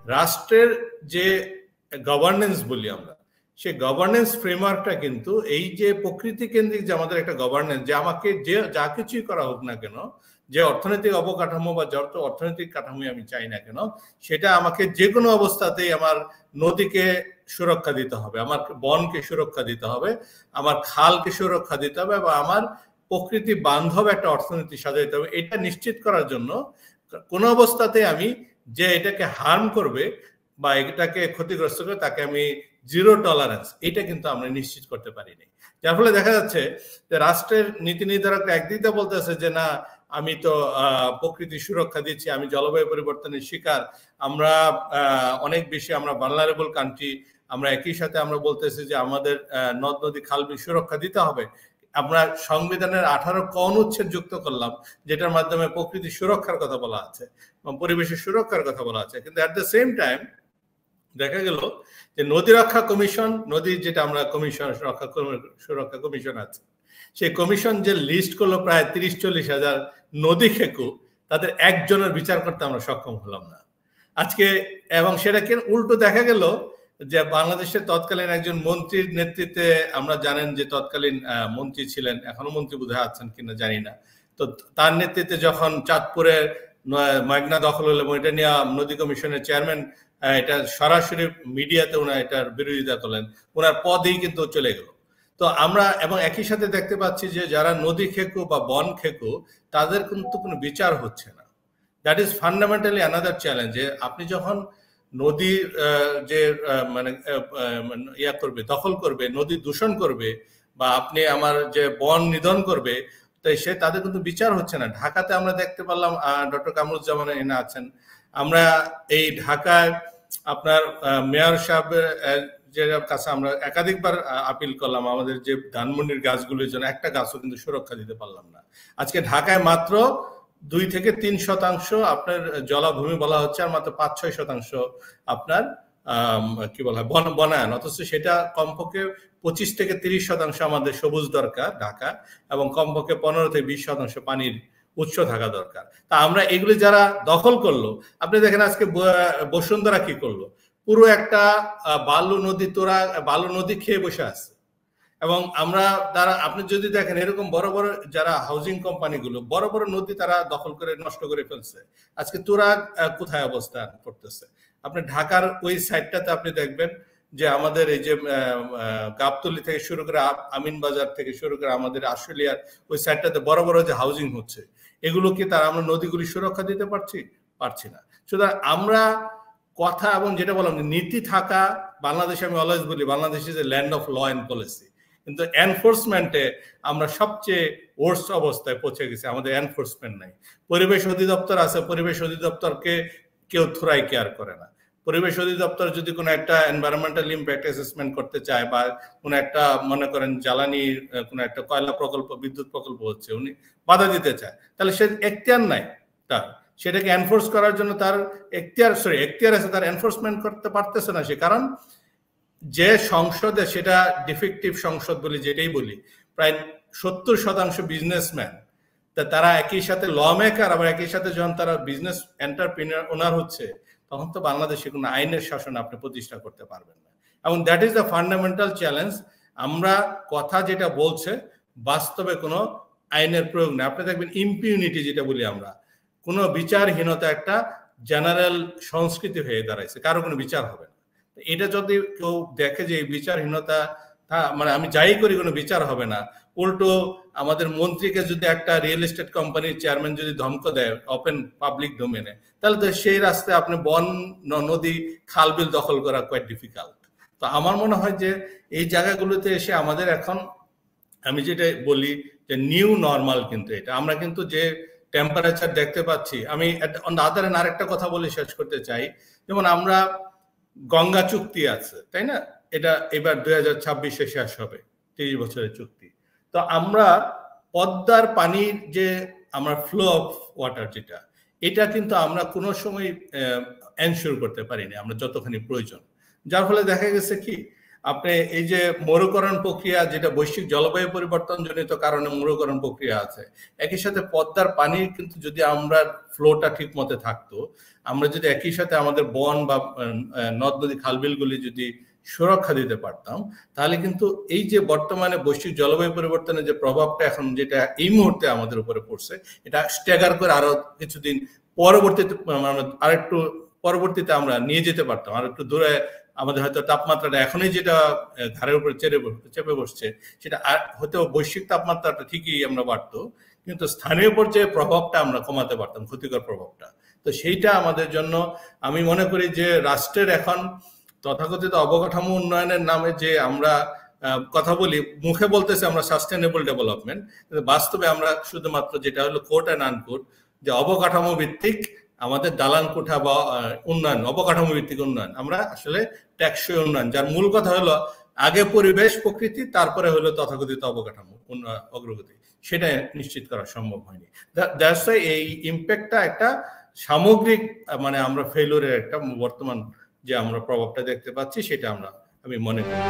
রাষ্ট্রের যে গভর্নেন্স বলি আমরা, সেই গভর্নেন্স ফ্রেমওয়ার্কটা কিন্তু এই যে প্রকৃতি কেন্দ্রিক যে আমাদের একটা গভর্নেন্স, যে আমাকে যে যা কিছুই করা হোক না কেন, যে অর্থনৈতিক অবকাঠামো বা যত অর্থনৈতিক কাঠামোই আমি চাই না কেন, সেটা আমাকে যে কোনো অবস্থাতেই আমার নদীকে সুরক্ষা দিতে হবে, আমার বনকে সুরক্ষা দিতে হবে, আমার খালকে সুরক্ষা দিতে হবে, বা আমার প্রকৃতি বান্ধব একটা অর্থনীতি সাজাইতে হবে। এটা নিশ্চিত করার জন্য কোনো অবস্থাতে আমি যে এটাকে হার্ম করবে বা এটাকে ক্ষতিগ্রস্ত করে তাকে আমি জিরো টলারেন্স, এটা কিন্তু আমরা নিশ্চিত করতে পারিনি। যার ফলে দেখা যাচ্ছে যে রাষ্ট্রের নীতি নির্ধারকরা একদিকে বলতেছে যে না, আমি তো প্রকৃতি সুরক্ষা দিচ্ছি, আমি জলবায়ু পরিবর্তনের শিকার, আমরা অনেক বেশি আমরা ভালনারেবল কান্ট্রি, আমরা একই সাথে আমরা বলতেছি যে আমাদের নদ নদী খালবিল সুরক্ষা দিতে হবে। আমরা সংবিধানের 18 ক অনুচ্ছেদ যুক্ত করলাম, যেটার মাধ্যমে প্রকৃতি সুরক্ষার কথা বলা আছে, পরিবেশের সুরক্ষার কথা বলা আছে। কিন্তু অ্যাট দ্য সেম টাইম দেখা গেল যে নদী রক্ষা কমিশন, নদীর যেটা আমরা কমিশন সুরক্ষা কমিশন আছে, সেই কমিশন যে লিস্ট করলো প্রায় 30-40 হাজার নদী খেকু, তাদের একজনের বিচার করতে আমরা সক্ষম হলাম না আজকে। এবং সেটাকে উল্টো দেখা গেল যে বাংলাদেশের তৎকালীন একজন মন্ত্রীর নেতৃত্বে, আমরা জানেন যে তৎকালীন মন্ত্রী ছিলেন, এখনো মন্ত্রী বোধহয় আছেন কিনা জানি না, তো তার নেতৃত্বে যখন চাঁদপুরের মেঘনা দখল হলো, এটা নিয়ে নদী কমিশনের চেয়ারম্যান এটা সরাসরি মিডিয়াতে ওনার এটার বিরোধিতা করলেন, ওনার পদেই কিন্তু চলে গেল। তো আমরা এবং একই সাথে দেখতে পাচ্ছি যে যারা নদী খেকু বা বন খেকু, তাদের কিন্তু কোনো বিচার হচ্ছে না। That is fundamentally another challenge. যে আপনি যখন নদীর যে মানে ইয়া করবে, দখল করবে, নদী দূষণ করবে, বা আপনি আমার যে বন নিধন করবে, তাই সে তাদের কিন্তু বিচার হচ্ছে না। ঢাকাতে আমরা দেখতে পারলাম, ডক্টর কামরুজ্জামান এনে আছেন, আমরা এই ঢাকায় আপনার মেয়র সাহেবের যে কাছে আমরা একাধিকবার আপিল করলাম, আমাদের যে ধানমন্ডির গাছগুলির জন্য একটা গাছও কিন্তু সুরক্ষা দিতে পারলাম না। আজকে ঢাকায় মাত্র 2-3% আপনার জলাভূমি বলা হচ্ছে, আর মাত্র 5-6% আপনার কি বলা হয় বনায়ন, অথচ সেটা কমপক্ষে 25-30% আমাদের সবুজ দরকার ঢাকা, এবং কমপক্ষে 15-20% পানির উৎস থাকা দরকার। তা আমরা এগুলি যারা দখল করলো, আপনি দেখেন আজকে বসুন্ধরা কি করলো, পুরো একটা বালু নদী খেয়ে বসে আছে। এবং আমরা তারা, আপনি যদি দেখেন এরকম বড় বড় যারা হাউজিং কোম্পানিগুলো বড় বড় নদী তারা দখল করে নষ্ট করে ফেলছে। আজকে তুরাগ কোথায় অবস্থান করতেছে? আপনি ঢাকার ওই সাইডটাতে আপনি দেখবেন যে আমাদের এই যে গাবতলী থেকে শুরু করে আমিন বাজার থেকে শুরু করে আমাদের আশুলিয়ার ওই সাইডটাতে বড় বড় যে হাউজিং হচ্ছে, এগুলো কি তারা আমরা নদীগুলি সুরক্ষা দিতে পারছি না। সুতরাং আমরা কথা এবং যেটা বললাম নীতি থাকা, বাংলাদেশে আমি অলওয়েজ বলি Bangladesh is a land of law and policy, কিন্তু এনফোর্সমেন্টে আমরা সবচেয়ে ওয়ার্স্ট অবস্থায় পৌঁছে গেছি, আমাদের এনফোর্সমেন্ট নাই। পরিবেশ অধিদপ্তর আছে, পরিবেশ অধিদপ্তরকে কেউ থোড়াই কেয়ার করে না। পরিবেশ অধিদপ্তর যদি কোনো একটা এনভায়রনমেন্টাল ইম্প্যাক্ট অ্যাসেসমেন্ট করতে চায়, বা কোনো একটা মনে করেন জ্বালানি কোনো একটা কয়লা প্রকল্প, বিদ্যুৎ প্রকল্প হচ্ছে, উনি বাধা দিতে চায়, তাহলে সে এখতিয়ার নাই তার, সেটাকে এনফোর্স করার জন্য তার এখতিয়ার আছে, তার এনফোর্সমেন্ট করতে পারতেছে না সে। কারণ যে সংসদে, সেটা ডিফেক্টিভ সংসদ বলি যেটাই বলি, প্রায় 70% বিজনেসম্যান, তারা একই সাথে ল মেকার, আবার একই সাথে যখন তারা বিজনেস এন্টারপ্রিনিয়র ওনার হচ্ছে, তখন তো বাংলাদেশে কোনো আইনের শাসন আপনি প্রতিষ্ঠা করতে পারবেন না। এবং that is the fundamental challenge. আমরা কথা যেটা বলছে, বাস্তবে কোনো আইনের প্রয়োগ নেই। আপনি দেখবেন ইম্পিউনিটি যেটা বলি আমরা, কোনো বিচারহীনতা একটা জেনারেল সংস্কৃতি হয়ে দাঁড়াইছে, কারো কোনো বিচার হবে না। এটা যদি কেউ দেখে যে এই বিচারহীনতা, মানে আমি যাই করি কোনো বিচার হবে না, উল্টো আমাদের মন্ত্রীকে যদি একটা রিয়েল এস্টেট কোম্পানির চেয়ারম্যান যদি ধমক দেয় ওপেন পাবলিক ডোমেনে, তাহলে তো সেই রাস্তায় আপনি বন নদী খালবিল দখল করা কোয়াইট ডিফিকাল্ট। তো আমার মনে হয় যে এই জায়গাগুলোতে এসে আমাদের এখন, আমি যেটা বলি যে নিউ নর্মাল, কিন্তু এটা আমরা কিন্তু যে টেম্পারেচার দেখতে পাচ্ছি, আমি আরেকটা কথা বলে শেষ করতে চাই। যেমন আমরা গঙ্গা চুক্তি আছে, তাই না? এটা এবার 2026-এ শেষ হবে, 30 বছরের চুক্তি। তো আমরা পদ্মার পানির যে আমরা ফ্লো অফ ওয়াটার যেটা, এটা কিন্তু আমরা কোনো সময় এনশিওর করতে পারিনি আমরা যতখানি প্রয়োজন। যার ফলে দেখা গেছে কি, আপনি এই যে মরুকরণ প্রক্রিয়া, যেটা বৈশ্বিক জলবায়ু পরিবর্তন জনিত কারণে মরুকরণ প্রক্রিয়া আছে, একই সাথে পদ্মার পানি কিন্তু যদি আমরা ফ্লোটা ঠিক মতো থাকতো, আমরা যদি একই সাথে আমাদের বন বা নদ নদী খালবিলগুলি যদি সুরক্ষা দিতে পারতাম, তাহলে কিন্তু এই যে বর্তমানে বৈশ্বিক জলবায়ু পরিবর্তনের যে প্রভাবটা এখন যেটা এই মুহূর্তে আমাদের উপরে পড়ছে, এটা স্ট্যাগার করে আরো কিছুদিন পরবর্তীতে আমরা নিয়ে যেতে পারতাম, আর একটু দূরে আমাদের হয়তো তাপমাত্রাটা এখনই যেটা ঘাড়ের উপরে চেপে বসছে, সেটা হয়তো বৈশ্বিক তাপমাত্রাটা ঠিকই আমরা বাড়তো, কিন্তু স্থানীয় পর্যায়ে প্রভাবটা আমরা কমাতে পারতাম, ক্ষতিকর প্রভাবটা। তো সেইটা আমাদের জন্য, আমি মনে করি যে রাষ্ট্রের এখন তথাকথিত অবকাঠামো উন্নয়নের নামে যে আমরা কথা বলি, মুখে বলতেছে আমরা সাস্টেনেবল ডেভেলপমেন্ট, কিন্তু বাস্তবে আমরা শুধুমাত্র যেটা হলো কোট অ্যান্ড আনকোট, যে অবকাঠামো ভিত্তিক আমাদের দালান কোঠা বা উন্নয়ন, অবকাঠামো ভিত্তিক উন্নয়ন, আমরা আসলে টেকসই উন্নয়ন, যার মূল কথা হলো আগে পরিবেশ প্রকৃতি, তারপরে হলো তথাকথিত অবকাঠামো অগ্রগতি, সেটা নিশ্চিত করা সম্ভব হয়নি। দ্যাটস ওয়াই এই ইম্প্যাক্টটা একটা সামগ্রিক, মানে আমরা ফেলিওরের একটা বর্তমান যে আমরা প্রভাবটা দেখতে পাচ্ছি, সেটা আমি মনে করি।